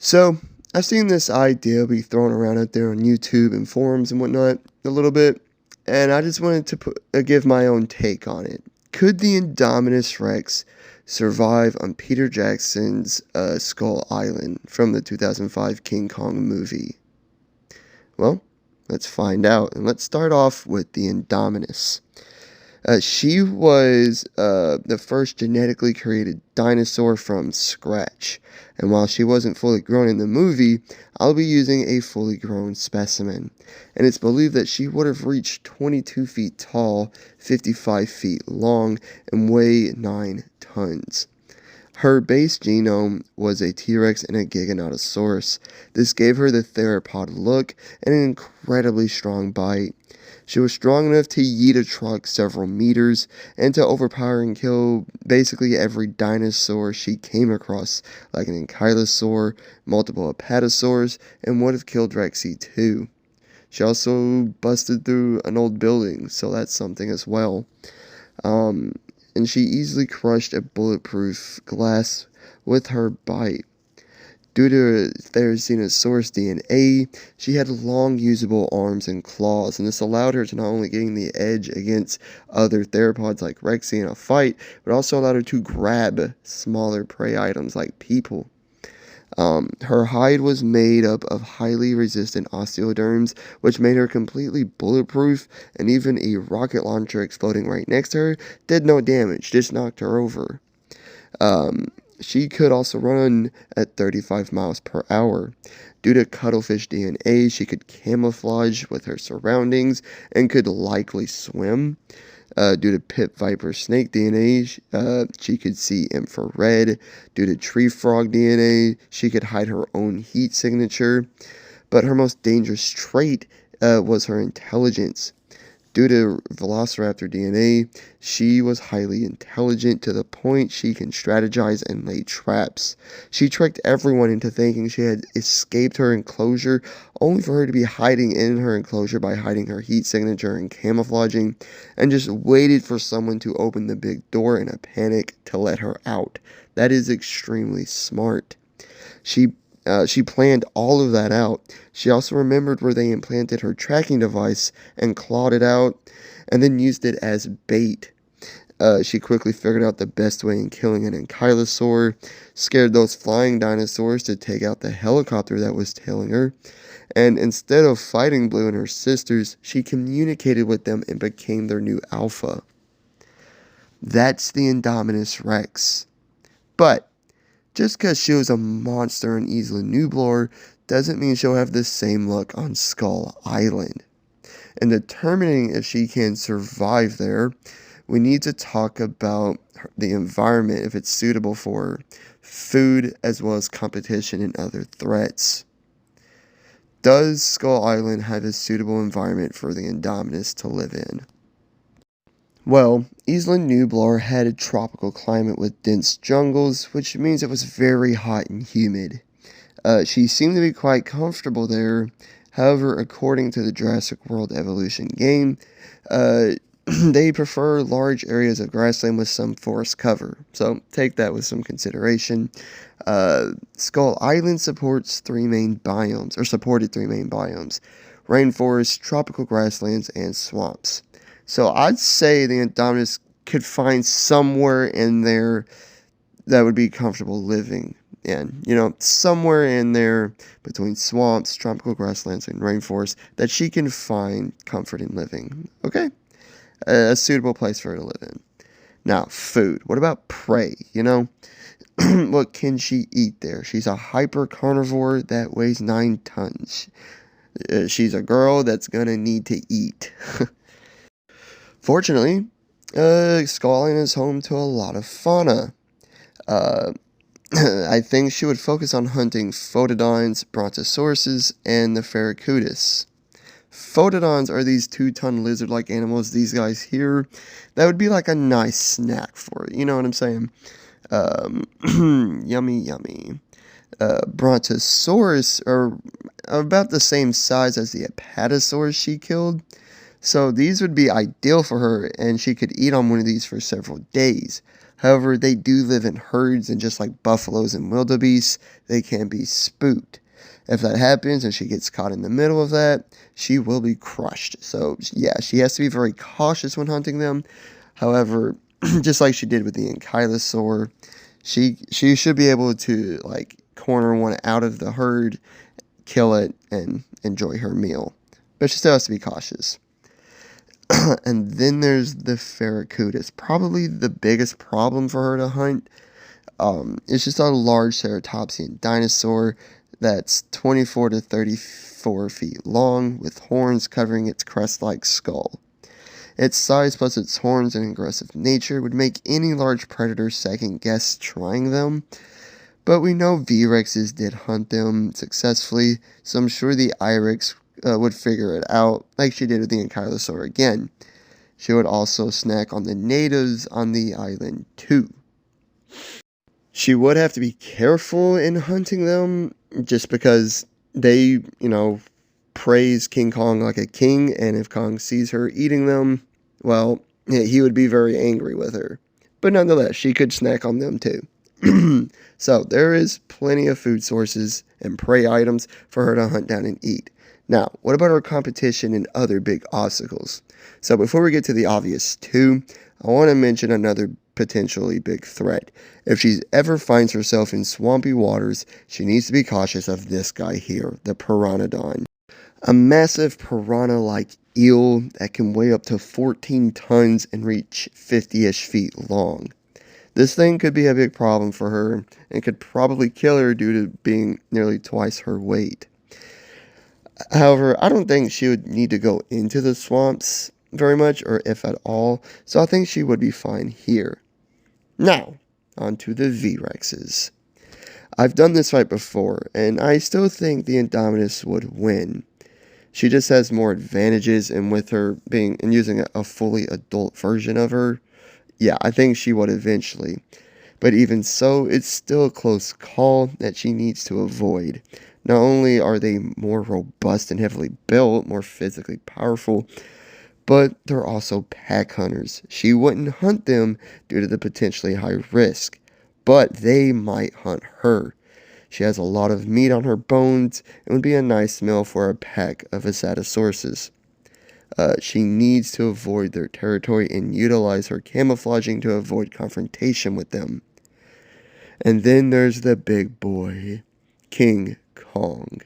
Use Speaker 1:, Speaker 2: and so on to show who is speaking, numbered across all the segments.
Speaker 1: So, I've seen this idea be thrown around out there on YouTube and forums and whatnot a little bit, and I just wanted to give my own take on it. Could the Indominus Rex survive on Peter Jackson's Skull Island from the 2005 King Kong movie? Well, let's find out, and let's start off with the Indominus. She was the first genetically created dinosaur from scratch. And while she wasn't fully grown in the movie, I'll be using a fully grown specimen. And it's believed that she would have reached 22 feet tall, 55 feet long, and weigh 9 tons. Her base genome was a T-Rex and a Giganotosaurus. This gave her the theropod look and an incredibly strong bite. She was strong enough to yeet a truck several meters and to overpower and kill basically every dinosaur she came across, like an ankylosaur, multiple apatosaurs, and would have killed Rexy too. She also busted through an old building, so that's something as well. And she easily crushed a bulletproof glass with her bite. Due to Therizinosaurus DNA, she had long usable arms and claws, and this allowed her to not only gain the edge against other theropods like Rexy in a fight, but also allowed her to grab smaller prey items like people. Her hide was made up of highly resistant osteoderms, which made her completely bulletproof, and even a rocket launcher exploding right next to her did no damage, just knocked her over. She could also run at 35 miles per hour. Due to cuttlefish DNA, she could camouflage with her surroundings and could likely swim. Due to pit viper snake DNA, she could see infrared. Due to tree frog DNA, she could hide her own heat signature. But her most dangerous trait was her intelligence. Due to Velociraptor DNA, she was highly intelligent to the point she can strategize and lay traps. She tricked everyone into thinking she had escaped her enclosure, only for her to be hiding in her enclosure by hiding her heat signature and camouflaging, and just waited for someone to open the big door in a panic to let her out. That is extremely smart. She planned all of that out. She also remembered where they implanted her tracking device and clawed it out and then used it as bait. She quickly figured out the best way in killing an ankylosaur, scared those flying dinosaurs to take out the helicopter that was tailing her, and instead of fighting Blue and her sisters, she communicated with them and became their new alpha. That's the Indominus Rex. But just because she was a monster on Isla Nublar doesn't mean she'll have the same luck on Skull Island. In determining if she can survive there, we need to talk about the environment, if it's suitable for food as well as competition and other threats. Does Skull Island have a suitable environment for the Indominus to live in? Well, Isla Nublar had a tropical climate with dense jungles, which means it was very hot and humid. She seemed to be quite comfortable there. However, according to the Jurassic World Evolution game, they prefer large areas of grassland with some forest cover. So take that with some consideration. Skull Island supported 3 main biomes: rainforests, tropical grasslands, and swamps. So I'd say the Indominus could find somewhere in there that would be comfortable living in. Somewhere in there between swamps, tropical grasslands, and rainforests that she can find comfort in living. Okay? A suitable place for her to live in. Now, food. What about prey? What can she eat there? She's a hyper carnivore that weighs 9 tons. She's a girl that's gonna need to eat. Fortunately, Skull Island is home to a lot of fauna. I think she would focus on hunting photodons, brontosauruses, and the Ferrocutus. Photodons are these 2-ton lizard-like animals, these guys here, that would be like a nice snack for it, you know what I'm saying? Yummy, yummy. Brontosaurus are about the same size as the apatosaurs she killed. So these would be ideal for her, and she could eat on one of these for several days. However, they do live in herds, and just like buffaloes and wildebeest, they can be spooked. If that happens and she gets caught in the middle of that, she will be crushed. So, yeah, she has to be very cautious when hunting them. However, just like she did with the ankylosaur, she should be able to, like, corner one out of the herd, kill it, and enjoy her meal. But she still has to be cautious. And then there's the Ferracuda. Probably the biggest problem for her to hunt. It's just a large ceratopsian dinosaur that's 24 to 34 feet long, with horns covering its crest-like skull. Its size plus its horns and aggressive nature would make any large predator second-guess trying them. But we know V-Rexes did hunt them successfully, so I'm sure the Irex would figure it out, like she did with the Ankylosaur again. She would also snack on the natives on the island too. She would have to be careful in hunting them, just because they, praise King Kong like a king, and if Kong sees her eating them, well, yeah, he would be very angry with her. But nonetheless, she could snack on them too. So there is plenty of food sources and prey items for her to hunt down and eat. Now, what about her competition and other big obstacles? So before we get to the obvious two, I want to mention another potentially big threat. If she ever finds herself in swampy waters, she needs to be cautious of this guy here, the Pteranodon. A massive piranha-like eel that can weigh up to 14 tons and reach 50-ish feet long. This thing could be a big problem for her and could probably kill her due to being nearly twice her weight. However, I don't think she would need to go into the swamps very much, or if at all, so I think she would be fine here. Now, on to the V-Rexes. I've done this fight before, and I still think the Indominus would win. She just has more advantages, and with her being and using a fully adult version of her, yeah, I think she would eventually. But even so, it's still a close call that she needs to avoid. Not only are they more robust and heavily built, more physically powerful, but they're also pack hunters. She wouldn't hunt them due to the potentially high risk, but they might hunt her. She has a lot of meat on her bones and would be a nice meal for a pack of Acetosauruses. She needs to avoid their territory and utilize her camouflaging to avoid confrontation with them. And then there's the big boy, King Kong.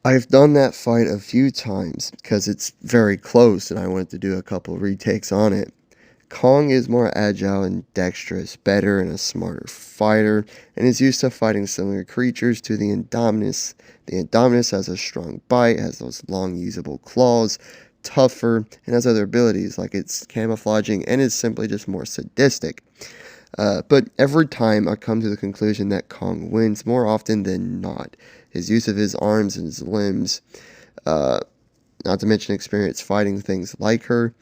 Speaker 1: I've done that fight a few times because it's very close and I wanted to do a couple retakes on it. Kong is more agile and dexterous, better and a smarter fighter, and is used to fighting similar creatures to the Indominus. The Indominus has a strong bite, has those long usable claws, tougher, and has other abilities like its camouflaging and is simply just more sadistic. But every time I come to the conclusion that Kong wins more often than not. His use of his arms and his limbs, not to mention experience fighting things like her,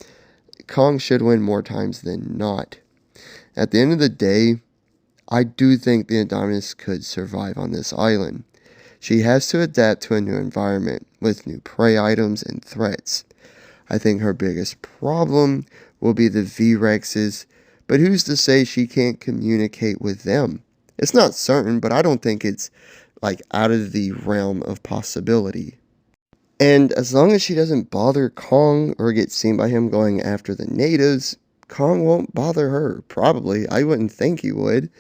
Speaker 1: Kong should win more times than not. At the end of the day, I do think the Indominus could survive on this island. She has to adapt to a new environment with new prey items and threats. I think her biggest problem will be the V-Rexes, but who's to say she can't communicate with them? It's not certain, but I don't think it's out of the realm of possibility. And as long as she doesn't bother Kong or get seen by him going after the natives, Kong won't bother her. Probably. I wouldn't think he would.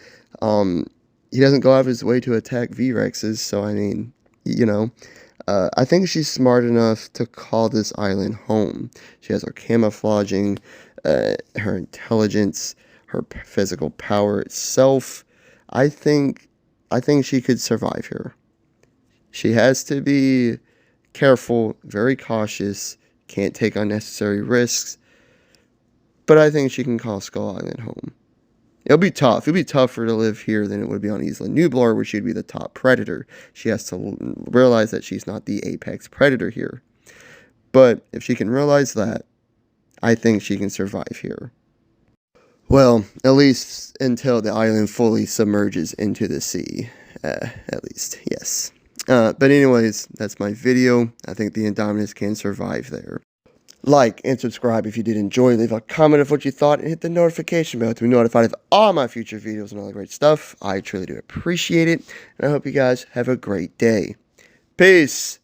Speaker 1: He doesn't go out of his way to attack V-Rexes, so I mean, I think she's smart enough to call this island home. She has her camouflaging, her intelligence, her physical power itself. I think she could survive here. She has to be careful, very cautious, can't take unnecessary risks, but I think she can call Skull Island home. It'll be tough. It'll be tougher to live here than it would be on Isla Nublar, where she'd be the top predator. She has to realize that she's not the apex predator here. But if she can realize that, I think she can survive here. Well, at least until the island fully submerges into the sea. At least, yes. But anyways, that's my video. I think the Indominus can survive there. Like and subscribe if you did enjoy. Leave a comment of what you thought and hit the notification bell to be notified of all my future videos and all the great stuff. I truly do appreciate it. And I hope you guys have a great day. Peace.